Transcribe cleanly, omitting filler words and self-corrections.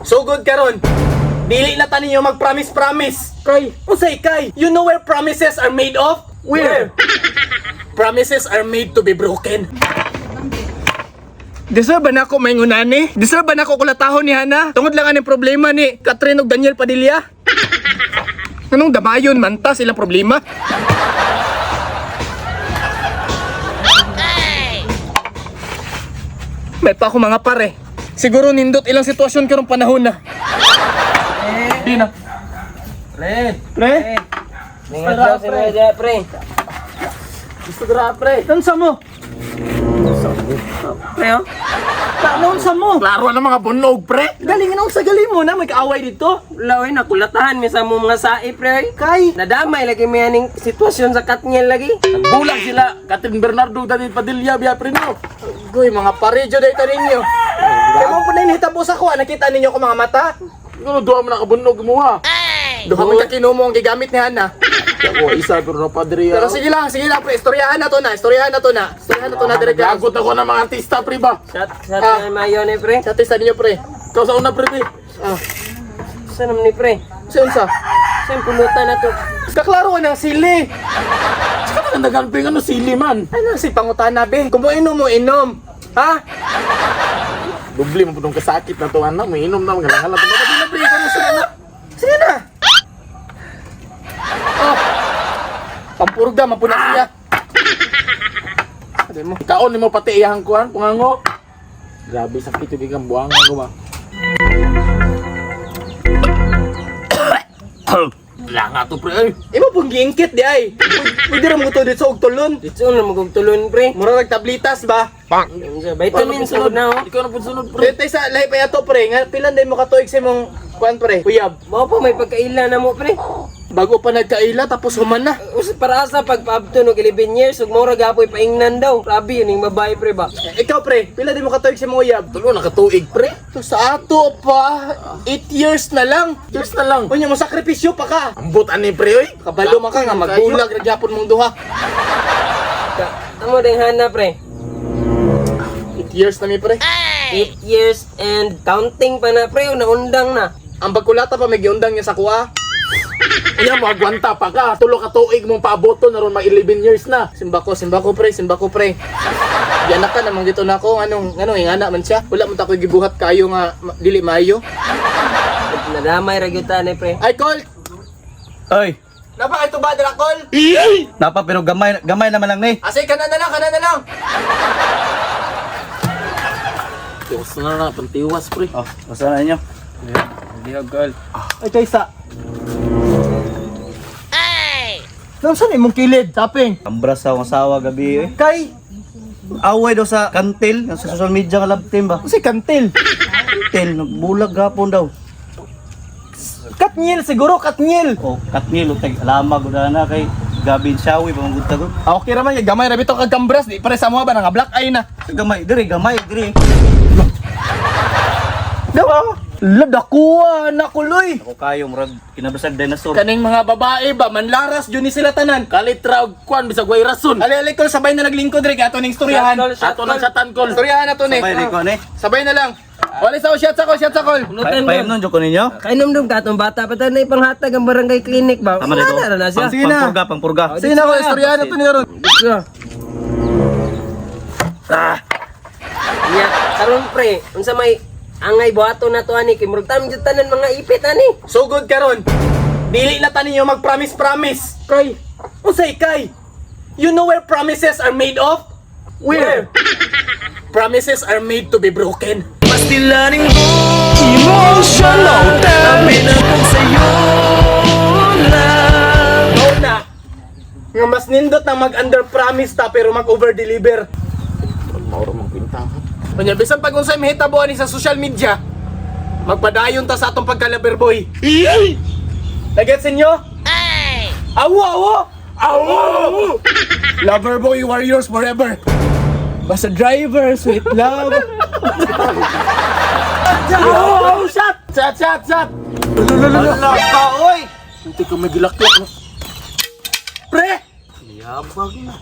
So good karon. Dili na ta ninyo mag-promise. Kay, usay kay, you know where promises are made of? Where? Promises are made to be broken. Deserve ba na ako maingunan ni? Deserve ba na ako kulatahon ni Hana? Tungod lang anong problema ni Catherine ug Daniel Padilla. Anong damayon man ta silang problema? May pa ako mga pare. Siguro nindot ilang sitwasyon karong panahon na. Di na. Pre? Ningat daw si Media, pre. Gusto gra pre. Tansa mo. Pre, oh. Tansa mo. Klaro na mga bunog pre. Galing nang sa galing mo na may kaaway dito. Laway, nakulatahan mi sa mo mga sai, pre. Kay, Nadamay lagi may aning sitwasyon sa Katniel lagi. Bulag sila, Catherine Bernardo, Daniel Padilla, biya prino. goy mga pare jud ay taninyo. Kay mo po na hinitabo sa kuha, nakita ninyo ko mga mata. Ano, duha mo nakabunog mo ha. Duha man ka kinumo ang gigamit ni Hana. Ako, isa, pero na padre. Pero sige lang pre, istoryahan na to na dire. Gagot ako ng mga artista, pre ba? Shot na mayon eh, pre. Sa testa ninyo pre. Ikaw sa una, pre, pre. Saan naman ni, pre? Sensa. Saan pulutan na to? Kaklaro ka ng sili. Saka nagandagan, pre, ano, sili man. Ano si pangutana be? Kung mo inom. Ha? Dubli mo po nung kasakit na to, anak. May inom na, magalangalan. Tumatabi na, pre, ikaw na sila na. Sige na. Oh. Pampurga mapuna siya. Sabi mo. Kaon ni mo pati iyahang kuhan, pungango. Grabe, sakit yung ikang buwanga ko ba? Wala nga to, pre, ay. Imo pong giingkit di ay. Pwede ra mo to dito sa ugtulon. Dito na magugtulon, pre. Mura nagtablitas ba? Vitamins sunod na, oh. Ikaw na po sunod, pre. Pre, sa lahi pa yato pre. Nga pilan day mo katuig sa imong kuan pre. Uyab. Mao pa may pagkaila na mo, pre. Bago pa nagkaila tapos human na. Para sa pagpaabto no 11 years, ug mura gapoy paingnan daw. Grabe yun yung babae, pre ba? Ikaw pre, pila day mo katuig sa imong uyab? Tulo, nakatuig, pre. To sa ato pa 8 years na lang. Years na lang. Unya mo sakripisyo pa ka. Ambot ani, pre, oy. Kabalo man ka nga magbulag ra gyapon mong duha. Tamo din hana, pre. 8 years na mi pre. 8 years and counting pa na, pre. Naundang na. Ang pagkulata pa may giundang niya sa kuha. Iya mo, agwanta pa ka. Tulo ka tuig mong paaboto na ron, mag 11 years na. Simbako pre. Di anak ka namang dito na ako. Anong ingana man siya. Wala man ta ko'y gibuhat kayo nga dili maayo. Nadamay ragyutan eh, pre. Ay, Col! Oy, Napa, ito ba, dala, Col? napa pero gamay naman lang ni. Asay, kana na lang. Tiwas na, pantiwas, pre. Oh, basta na ninyo. Ay, Kaysa. Saan imong kilid? Taping. Ambras sa akong asawa gabi eh. Kay, Away daw sa kantil, sa social media nga love team ba? si Kantil. Kantil, nagbulag gapon daw. Katniel, siguro, Katniel. Oh, Katnil, utay alamag na kay Gabin Shawi pa mong gutagod. Okay raman, gamay rabi to kagambras. Di pare sa mga ba, nga black eye na. Gamay, diri. Diba? Ladakuha na kuloy. Ako kayo, murag kinabasag dinosaur. Kaning mga babae ba, manlaras, yun ni sila tanan. Kalitra og kwan, bisag way rason. Ali, Col, sabay na naglingkod rin. Ato ning istoryahan. Ato lang sa tankol. Istoryahan na to ni. Sabay rin ko ni. Sabay na lang. Wala sa shot sa Col. Punutan Payam nun, Joko ninyo. Kainom dong katong bata pa tayo na ipanghatag ang barangay clinic ba? Tama dito. Wala na siya. Sige na. Pangpurga. Sige na ko, istoryahan na to ni Ron. Ya, karon pre, unsa may angay buhaton na to ani kay murag tam jud tanan mga ipit ani. So good karon. Dili na ta ninyo mag-promise. Kay, usay kay. You know where promises are made of? Where? Promises are made to be broken. Pastilaning mo emotional dami na kung sa'yo lang. Oo na. Nga mas nindot na mag-under promise ta pero mag-over-deliver. Mauro mong pintahan. Kanya, bisan pag unsay mahitabuan ni sa social media, magpadayon ta sa atong pagka-loverboy. Nagets inyo? Awo! Loverboy warriors forever. Basta driver, sweet love. Shot! Wala ka, oy! Hindi ka magilaklak, no? Pre! Yabag na.